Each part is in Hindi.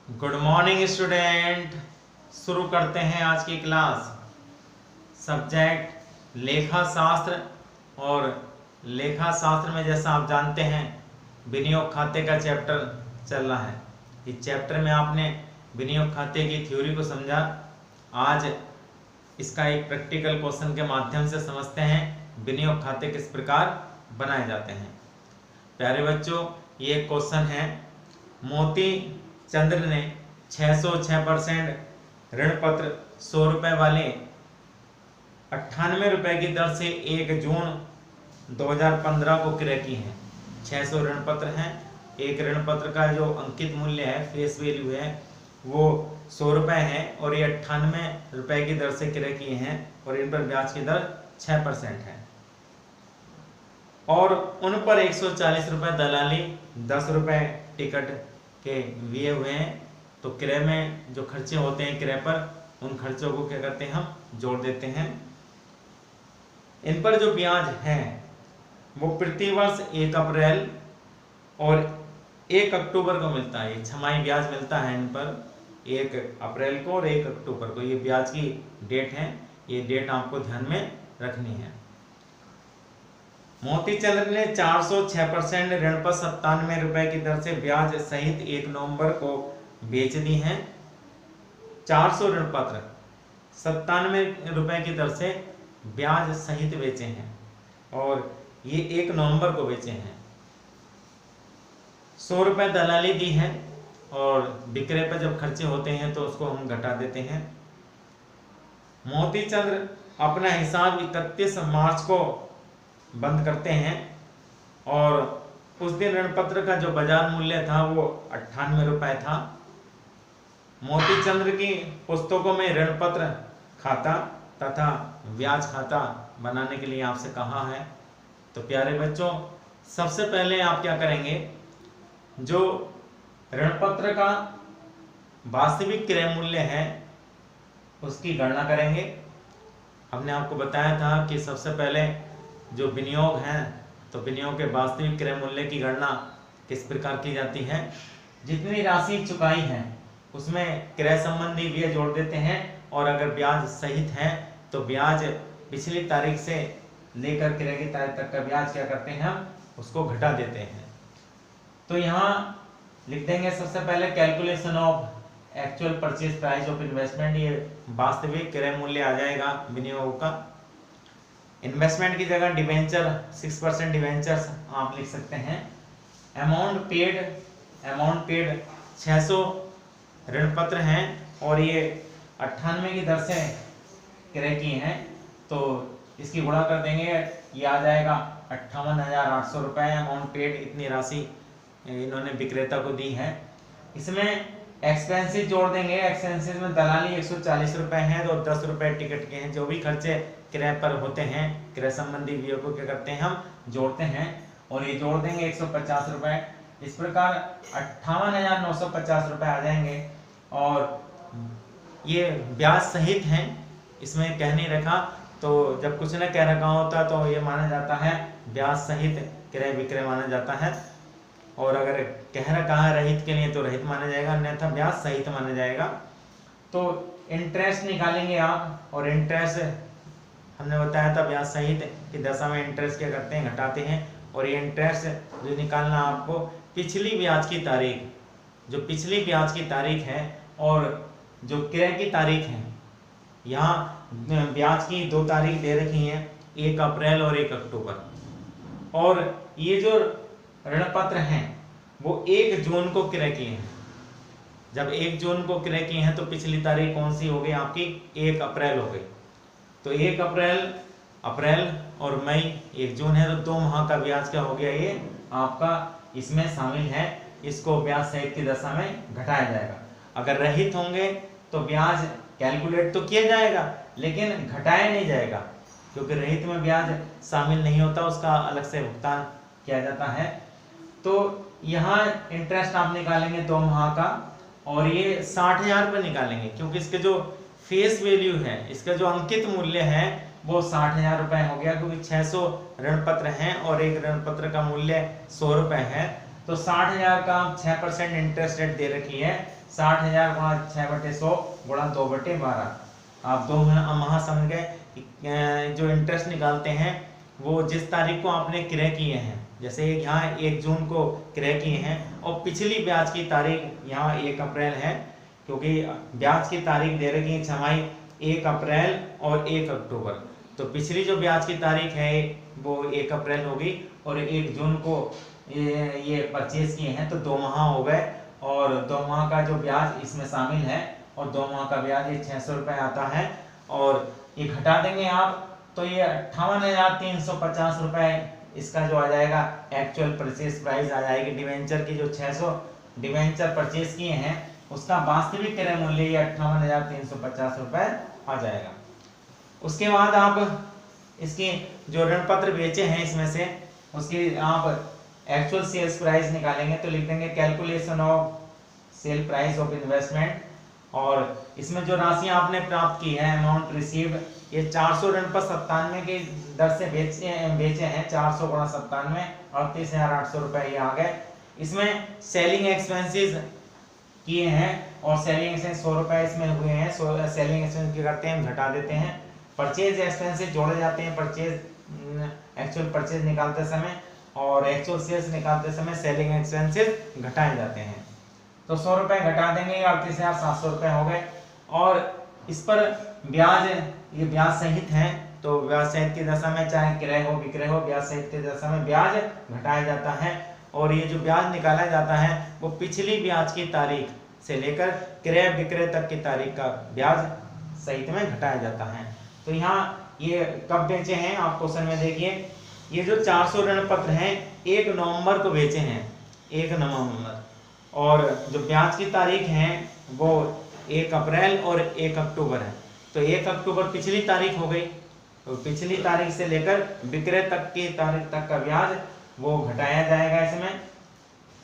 Good morning student. शुरू करते हैं आज की क्लास। सब्जेक्ट लेखा शास्त्र। और लेखा शास्त्र में जैसा आप जानते हैं विनियोग खाते का चैप्टर चल रहा है। इस चैप्टर में आपने विनियोग खाते की थ्योरी को समझा। आज इसका एक प्रैक्टिकल क्वेश्चन के माध्यम से समझते हैं विनियोग खाते किस प्रकार बनाए जाते हैं। प्यारे बच्चों, ये क्वेश्चन है। मोती चंद्र ने 606% ऋण पत्र 100 रुपए वाले 98 रुपए की दर से 1 जून 2015 को क्रय की है। 600 ऋण पत्र हैं। एक ऋण पत्र का जो अंकित मूल्य है, फेस वैल्यू है, वो 100 रुपए है और ये 98 रुपए की दर से क्रय किए हैं और इन पर ब्याज की दर 6% है और उन पर 140 रुपए दलाली, 10 रुपए टिकट के दिए हुए हैं। तो क्रय में जो खर्चे होते हैं क्रय पर, उन खर्चों को क्या करते हैं, हम जोड़ देते हैं। इन पर जो ब्याज है वो प्रतिवर्ष 1 अप्रैल और 1 अक्टूबर को मिलता है। एक छमाही ब्याज मिलता है इन पर, 1 अप्रैल को और 1 अक्टूबर को। ये ब्याज की डेट है, ये डेट आपको ध्यान में रखनी है। मोतीचंद्र ने 406% ऋण पर 97 रुपए की दर से ब्याज सहित 1 नवंबर को बेच दी हैं। 400 ऋण पत्र 97 रुपए की दर से ब्याज सहित बेचे हैं और ये 1 नवंबर को बेचे हैं। 100 रुपए दलाली दी है और विक्रय पर जब खर्चे होते हैं तो उसको हम घटा देते हैं। मोतीचंद्र अपना हिसाब 31 मार्च को बंद करते हैं और उस दिन ऋण पत्र का जो बाजार मूल्य था वो 98 रुपए था। मोतीचंद्र की पुस्तकों में ऋण पत्र खाता तथा ब्याज खाता बनाने के लिए आपसे कहा है। तो प्यारे बच्चों, सबसे पहले आप क्या करेंगे, जो ऋण पत्र का वास्तविक क्रय मूल्य है उसकी गणना करेंगे। हमने आपको बताया था कि सबसे पहले जो विनियोग है, तो विनियोग के वास्तविक क्रय मूल्य की गणना किस प्रकार की जाती है। जितनी राशि चुकाई है उसमें क्रय संबंधी व्यय जोड़ देते हैं और अगर ब्याज सहित है तो ब्याज पिछली तारीख से लेकर क्रय की तारीख तक का ब्याज क्या करते हैं, हम उसको घटा देते हैं। तो यहाँ लिख देंगे सबसे पहले calculation of actual purchase price of investment. ये वास्तविक क्रय मूल्य आ जाएगा विनियोग का। इन्वेस्टमेंट की जगह डिवेंचर 6% डिवेंचर्स आप लिख सकते हैं। अमाउंट पेड 600 ऋण पत्र हैं और ये 98 की दर से क्रय किए हैं, तो इसकी गुणा कर देंगे, ये आ जाएगा 58,800 रुपए। अमाउंट पेड, इतनी राशि इन्होंने विक्रेता को दी है। इसमें एक्सपेंसेस जोड़ देंगे। एक्सपेंसेस में दलाली 140 रुपए हैं तो 10 रुपए टिकट के हैं। जो भी खर्चे क्रय पर होते हैं, क्रय संबंधी व्यय को क्या करते हैं, हम जोड़ते हैं और ये जोड़ देंगे 150 रुपए। इस प्रकार 58,950 रुपए आ जाएंगे और ये ब्याज सहित हैं, इसमें कह नहीं रखा। तो जब कुछ न कह रखा होता तो ये माना जाता है ब्याज सहित क्रय विक्रय माना जाता है, और अगर कह रखा है रहित के लिए तो रहित माना जाएगा, अन्यथा ब्याज सहित माना जाएगा। तो इंटरेस्ट निकालेंगे आप, और इंटरेस्ट हमने बताया था ब्याज सहित की दशा में इंटरेस्ट क्या करते हैं, घटाते हैं। और ये इंटरेस्ट जो निकालना आपको पिछली ब्याज की तारीख, जो पिछली ब्याज की तारीख है और जो क्रय की तारीख है, यहाँ ब्याज की 2 तारीख दे रखी हैं, 1 अप्रैल और 1 अक्टूबर। और ये जो ऋण पत्र हैं वो 1 जून को क्रय किए हैं। जब 1 जून को क्रय किए हैं तो पिछली तारीख कौन सी हो गई आपकी, 1 अप्रैल हो गई। तो 1 अप्रैल और मई 1 जून है, तो 2 माह का ब्याज क्या हो गया, ये आपका इसमें शामिल है। इसको ब्याज सहित की दशा में घटाया जाएगा। अगर रहित होंगे तो ब्याज कैलकुलेट तो किया जाएगा लेकिन घटाया नहीं जाएगा, क्योंकि रहित में ब्याज शामिल नहीं होता, उसका अलग से भुगतान किया जाता है। तो यहाँ इंटरेस्ट आप निकालेंगे 2 माह का और ये 60,000 रुपये निकालेंगे, क्योंकि इसके जो फेस वैल्यू है, इसका जो अंकित मूल्य है वो 60,000 रुपये हो गया, क्योंकि 600 ऋण पत्र हैं और एक ऋण पत्र का मूल्य 100 रुपये है। तो 60,000 का 6% इंटरेस्ट रेट दे रखी है। 60,000 गुणा 6/100 गुणा 2/12। आप 2 माह समझ गए कि जो इंटरेस्ट निकालते हैं वो जिस तारीख को आपने क्रय किए हैं, जैसे यहाँ 1 जून को क्रय किए हैं और पिछली ब्याज की तारीख यहाँ 1 अप्रैल है, क्योंकि ब्याज की तारीख दे रखी है छमाही 1 अप्रैल और 1 अक्टूबर। तो पिछली जो ब्याज की तारीख है वो 1 अप्रैल होगी और 1 जून को ये परचेज किए हैं, तो 2 माह हो गए और 2 माह का जो ब्याज इसमें शामिल है और 2 माह का ब्याज ये 600 रुपये आता है। और ये घटा देंगे आप तो ये 58,350 रुपये इसका जो आ जाएगा एक्चुअल परचेज प्राइस आ जाएगी। डिवेंचर की जो 600 डिवेंचर परचेज किए हैं उसका वास्तविक क्रय मूल्य ये 58,350 रुपये आ जाएगा। उसके बाद आप इसके जो ऋण पत्र बेचे हैं इसमें से उसकी आप एक्चुअल सेल्स प्राइस निकालेंगे, तो लिख देंगे calculation of sale price of investment. और इसमें जो राशि आपने प्राप्त की है अमाउंट रिसीव्ड, ये 400 ऋण पत्र 97 की दर से बेचे हैं। 400 गुणा 97 38,800 रुपये ये आ गए। इसमें सेलिंग एक्सपेंसेस किए हैं और सेलिंग एक्सपेंस 100 रुपये इसमें हुए हैं। सेलिंग एक्सपेंस क्या करते हैं हम घटा देते हैं। परचेज एक्सपेंसेस जोड़े जाते हैं परचेज एक्चुअल परचेज निकालते समय, और एक्चुअल सेल्स निकालते समय सेलिंग एक्सपेंसेस घटाए जाते हैं। तो 100 रुपये घटा देंगे, 38,700 रुपये हो गए। और इस पर ब्याज, ये ब्याज सहित है, तो ब्याज सहित की दशा में चाहे क्रय हो विक्रय हो, ब्याज सहित की दशा में ब्याज घटाया जाता है। और ये जो ब्याज निकाला जाता है वो पिछली ब्याज की तारीख से लेकर क्रय विक्रय तक की तारीख का ब्याज सहित में घटाया जाता है। तो यहाँ ये कब बेचे हैं आप क्वेश्चन में देखिए, ये जो 400 ऋण पत्र हैं 1 नवंबर को बेचे हैं, 1 नवंबर। और जो ब्याज की तारीख है वो 1 अप्रैल और 1 अक्टूबर है। तो 1 अक्टूबर पिछली तारीख हो गई, तो पिछली तारीख से लेकर विक्रय तक की तारीख तक का ब्याज वो घटाया जाएगा। इसमें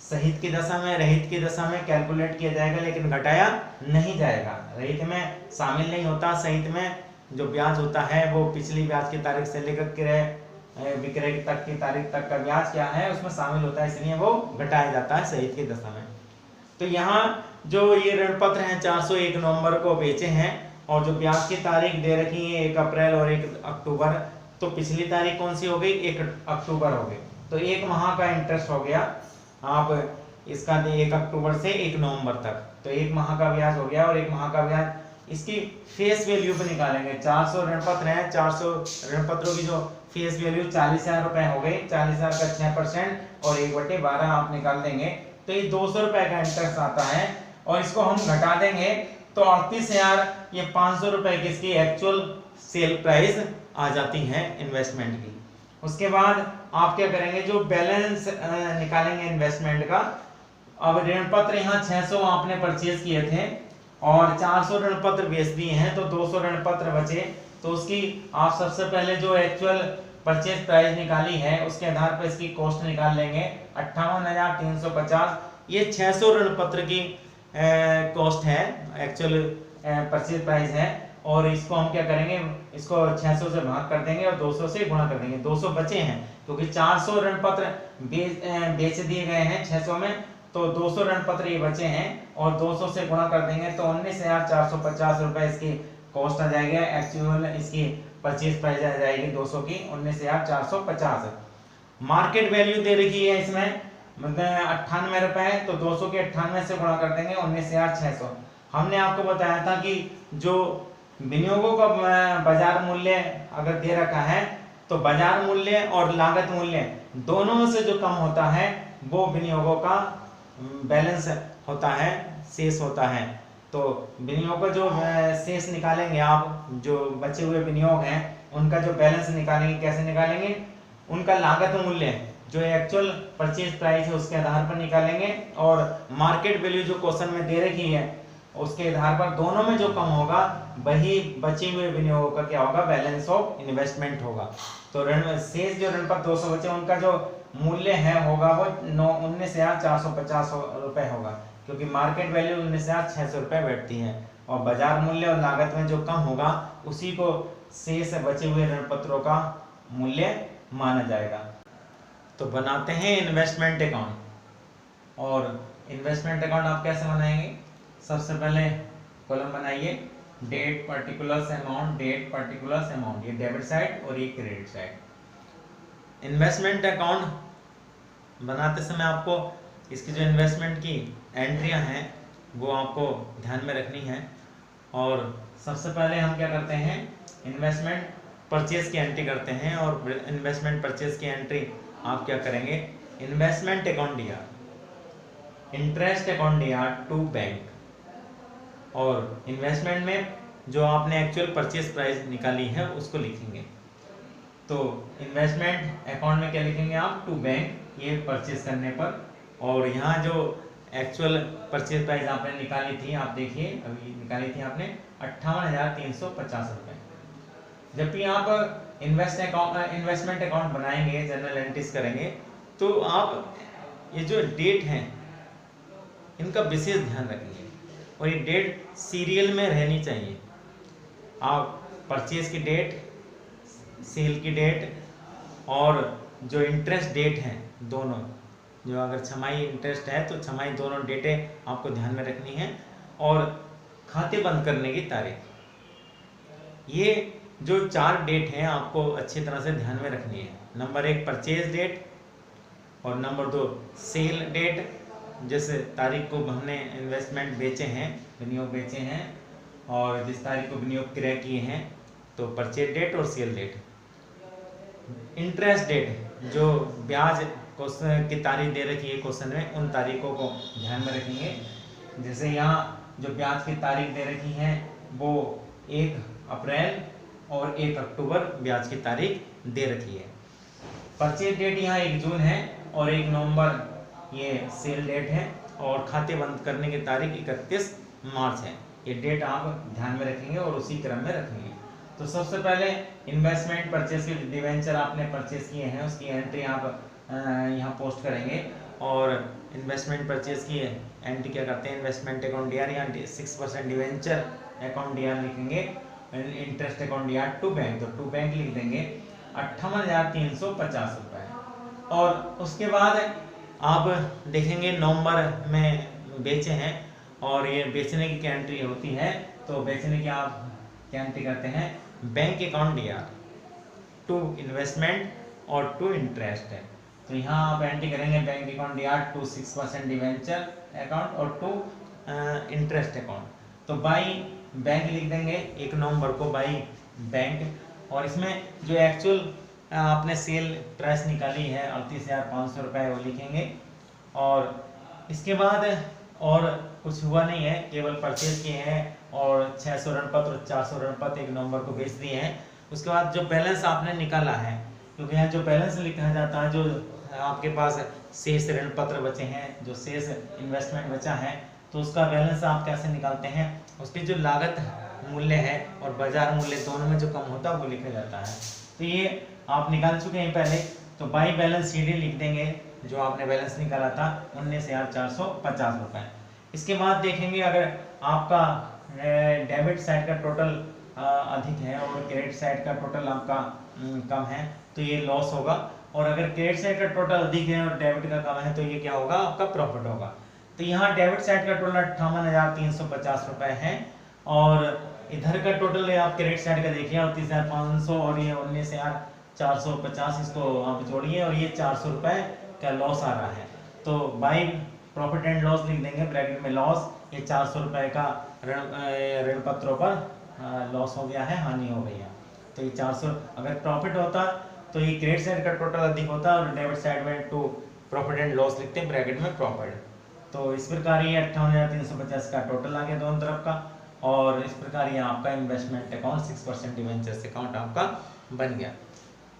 सहित की दशा में रहित की दशा में कैलकुलेट किया जाएगा, लेकिन घटाया नहीं जाएगा। रहित में शामिल नहीं होता, सहित में जो ब्याज होता है वो पिछली ब्याज की तारीख से लेकर क्रय विक्रय तक की तारीख तक का ब्याज क्या है उसमें शामिल होता है, इसलिए वो घटाया जाता है सहित की दशा में। तो यहाँ जो ये ऋण पत्र हैं 401 नवंबर को बेचे हैं और जो ब्याज की तारीख दे रखी है 1 अप्रैल और 1 अक्टूबर, तो पिछली तारीख कौन सी हो गई, 1 अक्टूबर हो गई। तो 1 माह का इंटरेस्ट हो गया आप इसका 1 अक्टूबर से 1 नवंबर तक, तो 1 माह का ब्याज हो गया। और 1 माह का ब्याज इसकी फेस वैल्यू पे निकालेंगे। 400 ऋण पत्र हैं, 400 ऋण पत्रों की जो फेस वैल्यू 40,000 रुपए हो गई। 40,000 का 6% और 1/12 आप निकाल देंगे तो ये 200 रुपए का इंटरेस्ट आता है। और इसको हम घटा देंगे तो 38,000 ये 500 रुपए की इसकी एक्चुअल सेल प्राइस आ जाती है इन्वेस्टमेंट की। उसके बाद आप क्या करेंगे, जो बैलेंस निकालेंगे इन्वेस्टमेंट का। अब ऋण पत्र यहाँ 600 आपने परचेज किए थे और 400 ऋण पत्र बेच दिए हैं, तो 200 ऋण पत्र बचे। तो उसकी आप सबसे पहले जो एक्चुअल परचेज प्राइस निकाली है उसके आधार पर इसकी कॉस्ट निकाल लेंगे 58,350। ये 600 ऋण पत्र की कॉस्ट है, एक्चुअल परचेज प्राइस है। और इसको हम क्या करेंगे, इसको 600 से भाग कर देंगे और 200 से गुणा कर देंगे। 200 बचे हैं क्योंकि 400 ऋण पत्र बेच दिए गए हैं 600 में, तो 200 ऋण पत्र ये बचे हैं और 200 से गुणा कर देंगे तो 19,450 रुपए इसकी कॉस्ट आ जाएगी। एक्चुअल इसकी परचेज प्राइस आ जाएगी 200 की 19,450। मार्केट वैल्यू दे रखी है इसमें मतलब 98 रुपए, तो 200 के 98 से गुणा कर देंगे 19,600। हमने आपको बताया था कि जो विनियोगों का बाजार मूल्य अगर दे रखा है तो बाजार मूल्य और लागत मूल्य दोनों में से जो कम होता है वो विनियोगों का बैलेंस होता है, शेष होता है। तो विनियोग का जो शेष निकालेंगे आप, जो बचे हुए विनियोग हैं उनका जो बैलेंस निकालेंगे, कैसे निकालेंगे, उनका लागत मूल्य जो एक्चुअल परचेज प्राइस है उसके आधार पर निकालेंगे और मार्केट वैल्यू जो क्वेश्चन में दे रखी है उसके आधार पर दोनों में जो कम होगा वही बचे हुए विनियोगों का क्या होगा, बैलेंस ऑफ इन्वेस्टमेंट होगा। तो ऋण शेष जो ऋण पर 200 बचे उनका जो मूल्य है होगा वो 19,450 रुपए होगा, क्योंकि मार्केट वैल्यू 19,600 रुपए बैठती है और बाजार मूल्य और लागत में जो कम होगा उसी को शेष बचे हुए ऋण पत्रों का मूल्य माना जाएगा। तो बनाते हैं इन्वेस्टमेंट अकाउंट। और इन्वेस्टमेंट अकाउंट आप कैसे बनाएंगे? सबसे पहले कॉलम बनाइए date particulars amount, date particulars amount, ये डेबिट साइड और ये क्रेडिट साइड। इन्वेस्टमेंट अकाउंट बनाते समय आपको इसकी जो इन्वेस्टमेंट की एंट्रियां हैं वो आपको ध्यान में रखनी है। और सबसे पहले हम क्या करते हैं, इन्वेस्टमेंट परचेज की एंट्री करते हैं। और इन्वेस्टमेंट परचेज की एंट्री आप क्या करेंगे, investment account DR, interest account DR to bank, और इन्वेस्टमेंट में जो आपने एक्चुअल परचेज प्राइस निकाली है उसको लिखेंगे। तो इन्वेस्टमेंट अकाउंट में क्या लिखेंगे आप, टू बैंक, ये परचेज करने पर। और यहाँ जो एक्चुअल परचेज प्राइस आपने निकाली थी, आप देखिए अभी निकाली थी आपने 58,350 रुपये। जब भी आप इन्वेस्टमेंट अकाउंट बनाएंगे, जनरल एंट्रीज करेंगे, तो आप ये जो डेट हैं इनका विशेष ध्यान रखेंगे और ये डेट सीरियल में रहनी चाहिए। आप परचेज की डेट, सेल की डेट और जो इंटरेस्ट डेट हैं दोनों, जो अगर छमाही इंटरेस्ट है तो छमाही दोनों डेटें आपको ध्यान में रखनी है। और खाते बंद करने की तारीख, ये जो 4 डेट हैं आपको अच्छी तरह से ध्यान में रखनी है। नंबर 1 परचेज डेट और नंबर 2 सेल डेट, जिस तारीख को हमने इन्वेस्टमेंट बेचे हैं, विनियोग बेचे हैं, और जिस तारीख को विनियोग क्रय किए हैं, तो परचेज डेट और सेल डेट। इंटरेस्ट डेट, जो ब्याज क्वेश्चन की तारीख दे रखी है क्वेश्चन में, उन तारीखों को ध्यान में रखेंगे। जैसे यहाँ जो ब्याज की तारीख दे रखी है वो 1 अप्रैल और 1 अक्टूबर ब्याज की तारीख दे रखी है। परचेज डेट यहाँ 1 जून है और 1 नवंबर ये सेल डेट है, और खाते बंद करने की तारीख 31 मार्च है। ये डेट आप ध्यान में रखेंगे और उसी क्रम में रखेंगे। तो सबसे पहले इन्वेस्टमेंट परचेज के डिवेंचर आपने परचेज किए हैं उसकी एंट्री आप यहाँ पोस्ट करेंगे। और इन्वेस्टमेंट परचेज की एंट्री क्या करते हैं, इन्वेस्टमेंट अकाउंट डीआर, यहाँ 6% डिवेंचर अकाउंट डीआर लिखेंगे, interest account DR to bank, तो टू बैंक लिख देंगे 58,350 रुपये। और उसके बाद आप देखेंगे नवंबर में बेचे हैं और ये बेचने की क्या एंट्री होती है, तो बेचने की आप क्या एंट्री करते हैं, bank account DR to investment और टू इंटरेस्ट है। तो यहाँ आप एंट्री करेंगे bank account DR to 6% debenture account और टू इंटरेस्ट अकाउंट। तो बाई बैंक लिख देंगे 1 नवंबर को बाई बैंक। और इसमें जो एक्चुअल आपने सेल प्राइस निकाली है 38,500 रुपये, वो लिखेंगे। और इसके बाद और कुछ हुआ नहीं है, केवल परचेज किए हैं और 600 ऋणपत्र और 400 ऋणपत्र 1 नवंबर को बेच दिए हैं। उसके बाद जो बैलेंस आपने निकाला है, क्योंकि यहाँ जो बैलेंस लिखा जाता है, जो आपके पास शेष ऋण पत्र बचे हैं, जो शेष इन्वेस्टमेंट बचा है, तो उसका बैलेंस आप कैसे निकालते हैं, उसकी जो लागत मूल्य है और बाजार मूल्य दोनों में जो कम होता है वो लिखा जाता है। तो ये आप निकाल चुके हैं पहले, तो बाई बैलेंस शीट लिख देंगे जो आपने बैलेंस निकाला था 19,450 रुपये। इसके बाद देखेंगे अगर आपका डेबिट साइड का टोटल अधिक है और क्रेडिट साइड का टोटल आपका कम है, तो ये लॉस होगा। और अगर क्रेडिट साइड का टोटल अधिक है और डेबिट का कम है, तो ये क्या होगा, आपका प्रॉफिट होगा। तो यहाँ डेबिट साइड का टोटल 58,350 रुपये है और इधर का टोटल आप क्रेडिट साइड का देखिए 38,500 और ये 19,450, इसको आप जोड़िए और ये 400 रुपये का लॉस आ रहा है। तो बाई प्रॉफिट एंड लॉस लिख देंगे ब्रैकेट में लॉस, ये 400 रुपये का ऋण पत्रों पर लॉस हो गया है, हानि हो गई है। तो ये 400, अगर प्रॉफिट होता तो ये क्रेडिट साइड का टोटल अधिक होता और डेबिट साइड में टू प्रॉफिट एंड लॉस लिखते हैं ब्रैकेट में प्रॉफिट। तो इस प्रकार ये 58,350 का टोटल आ गया दोनों तरफ का। और इस प्रकार ये आपका इन्वेस्टमेंट अकाउंट 6% डिवेंचर्स अकाउंट आपका बन गया।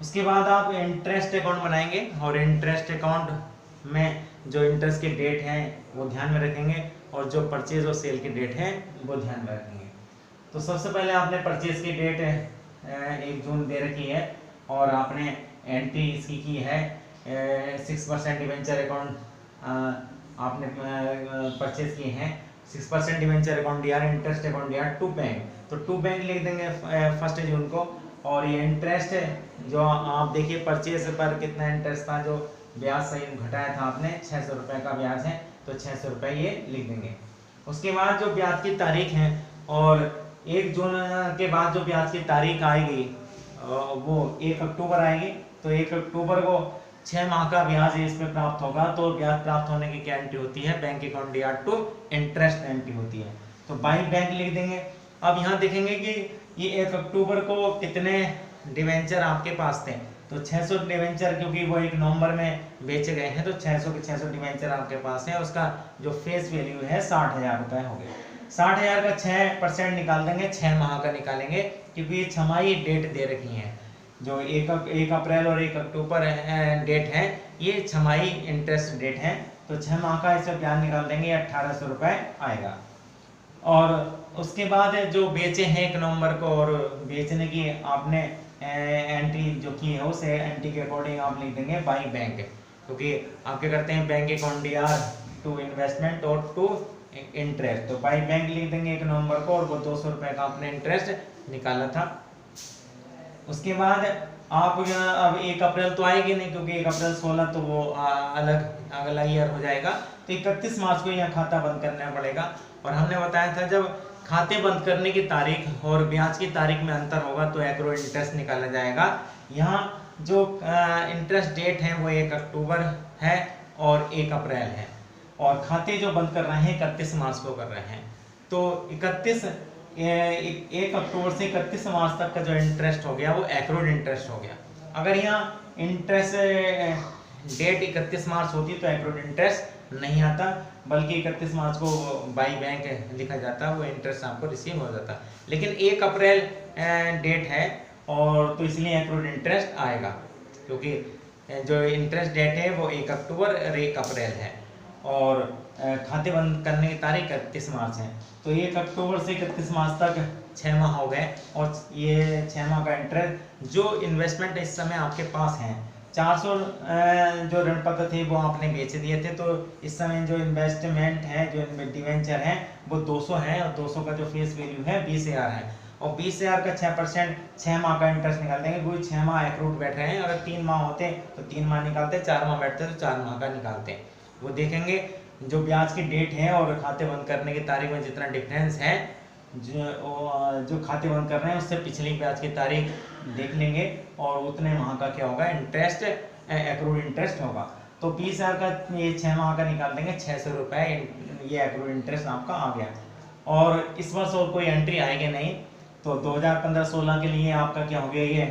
उसके बाद आप इंटरेस्ट अकाउंट बनाएंगे और इंटरेस्ट अकाउंट में जो इंटरेस्ट के डेट हैं वो ध्यान में रखेंगे और जो परचेज और सेल की डेट है वो ध्यान में रखेंगे। तो सबसे पहले आपने परचेज की डेट 1 जून दे रखी है और आपने एंट्री इसकी की है 6% डिवेंचर अकाउंट आपने परचेज किए हैं 6% debenture account DR, interest account DR to bank. तो टू बैंक लिख देंगे 1 जून को। और ये इंटरेस्ट जो आप देखिए परचेज पर कितना इंटरेस्ट था, जो ब्याज सही घटाया था आपने 600 रुपये का ब्याज है, तो 600 रुपये ये लिख देंगे। उसके बाद जो ब्याज की तारीख है, और 1 जून के बाद जो ब्याज की तारीख आएगी वो 1 अक्टूबर आएगी। तो 1 अक्टूबर को 6 माह का ब्याज इस पे प्राप्त होगा। तो ब्याज प्राप्त होने की क्या एंट्री होती है, bank account dear to interest entry होती है। तो बाई बैंक लिख देंगे। अब यहाँ देखेंगे कि ये 1 अक्टूबर को कितने डिवेंचर आपके पास थे, तो 600 डिवेंचर, क्योंकि वो 1 नवंबर में बेचे गए हैं तो 600 के 600 डिवेंचर आपके पास है। उसका जो फेस वैल्यू है 60,000 रुपये हो गए। 60,000 का 6% निकाल देंगे, 6 माह का निकालेंगे, क्योंकि ये छमाही डेट दे रखी है। जो 1 अप्रैल और 1 अक्टूबर डेट है, ये छमाही इंटरेस्ट डेट है। तो 6 माह का इससे ब्याज निकाल देंगे, 1800 रुपये आएगा। और उसके बाद जो बेचे हैं 1 नवंबर को, और बेचने की आपने एंट्री जो की है उस एंट्री के अकॉर्डिंग आप लिख देंगे बाई बैंक, क्योंकि आप क्या करते हैं, bank account dear to investment और टू इंटरेस्ट। तो बाई बैंक लिख देंगे 1 नवंबर को, और वो 200 रुपये का आपने इंटरेस्ट निकाला था। उसके बाद आप अब 1 अप्रैल तो आएगी नहीं, क्योंकि 1 अप्रैल 16 तो वो अलग अगला ईयर हो जाएगा। तो 31 मार्च को यहाँ खाता बंद करना पड़ेगा। और हमने बताया था जब खाते बंद करने की तारीख और ब्याज की तारीख में अंतर होगा तो एक्रो इंटरेस्ट निकाला जाएगा। यहाँ जो इंटरेस्ट डेट है वो 1 अक्टूबर है और 1 अप्रैल है, और खाते जो बंद कर रहे हैं 31 मार्च को कर रहे हैं। तो 1 अक्टूबर से 31 मार्च तक का जो इंटरेस्ट हो गया वो एक्रोड इंटरेस्ट हो गया। अगर यहाँ इंटरेस्ट डेट 31 मार्च होती तो एक्रोड इंटरेस्ट नहीं आता, बल्कि 31 मार्च को बाई बैंक लिखा जाता, वो इंटरेस्ट आपको रिसीव हो जाता। लेकिन 1 अप्रैल डेट है, और तो इसलिए एक्रोड इंटरेस्ट आएगा, क्योंकि जो इंटरेस्ट डेट है वो 1 अक्टूबर और 1 अप्रैल है, और खाते बंद करने की तारीख 31 मार्च है। तो 1 अक्टूबर से 31 मार्च तक 6 माह हो गए, और ये 6 माह का इंटरेस्ट जो इन्वेस्टमेंट इस समय आपके पास है 400 जो ऋण पत्र थे वो आपने बेच दिए थे। तो इस समय जो इन्वेस्टमेंट है, जो डिवेंचर है वो 200 है, और 200 का जो फेस वैल्यू है 20,000 है, और 20,000 का 6% 6 माह का इंटरेस्ट निकाल देंगे। वही 6 माह एक्रूट बैठ रहे हैं, अगर 3 माह होते तो 3 माह निकालते, 4 माह बैठते तो 4 माह का निकालते। वो देखेंगे जो ब्याज की डेट है और खाते बंद करने की तारीख में जितना डिफरेंस है, जो खाते बंद कर रहे हैं उससे पिछली ब्याज की तारीख देख लेंगे, और उतने माह का क्या होगा इंटरेस्ट, एक्रूड इंटरेस्ट होगा। तो 20,000 का ये 6 माह का निकाल देंगे, 600 रुपये ये एक्रूड इंटरेस्ट आपका आ गया। और इस वर्ष और कोई एंट्री आएगी नहीं, तो 2015-16 के लिए आपका क्या हो गया, ये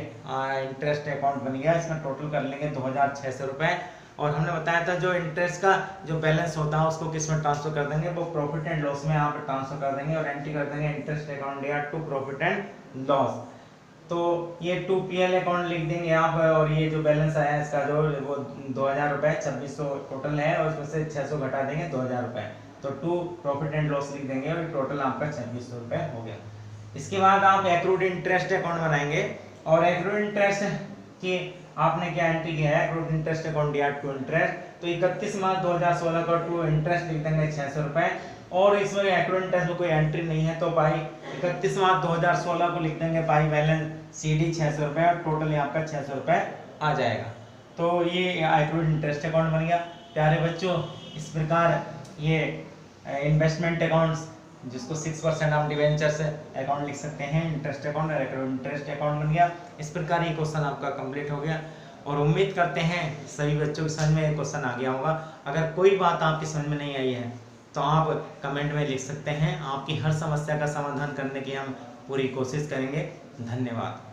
इंटरेस्ट अकाउंट बन गया। इसमें टोटल कर लेंगे 2,600 रुपये। और हमने बताया था जो इंटरेस्ट का जो बैलेंस होता है उसको किस में ट्रांसफर कर देंगे, वो प्रॉफिट एंड लॉस में यहाँ पे ट्रांसफर कर देंगे, और एंट्री कर देंगे interest account dear to profit and loss. तो ये 2PL अकाउंट लिख देंगे आप, और ये जो बैलेंस आया है इसका जो वो 2,000 रुपये 2600 टोटल है, और उसमें से 600 घटा देंगे 2,000 रुपये, तो टू प्रॉफिट एंड लॉस लिख देंगे, और टोटल आपका 2600 रुपये हो गया। इसके बाद आप एक्रूड इंटरेस्ट अकाउंट बनाएंगे, और एक्रूड इंटरेस्ट की आपने क्या एंट्री किया है, accrued interest account dear to interest. तो 31 मार्च 2016 का टू इंटरेस्ट लिख देंगे 600 रुपये, और इसमें एक्रूड इंटरेस्ट में कोई एंट्री नहीं है तो बाई 31 मार्च 2016 को लिख देंगे बाई बैलेंस CD 600 रुपये, और टोटल आपका 600 रुपये आ जाएगा। तो ये एक्रूड इंटरेस्ट अकाउंट बन गया। प्यारे बच्चों, इस प्रकार ये इन्वेस्टमेंट अकाउंट्स जिसको 6% आप डिवेंचर से अकाउंट लिख सकते हैं, इंटरेस्ट अकाउंट और एक्रूड इंटरेस्ट अकाउंट बन गया। इस प्रकार ये क्वेश्चन आपका कंप्लीट हो गया, और उम्मीद करते हैं सभी बच्चों की समझ में ये क्वेश्चन आ गया होगा। अगर कोई बात आपकी समझ में नहीं आई है तो आप कमेंट में लिख सकते हैं, आपकी हर समस्या का समाधान करने की हम पूरी कोशिश करेंगे। धन्यवाद।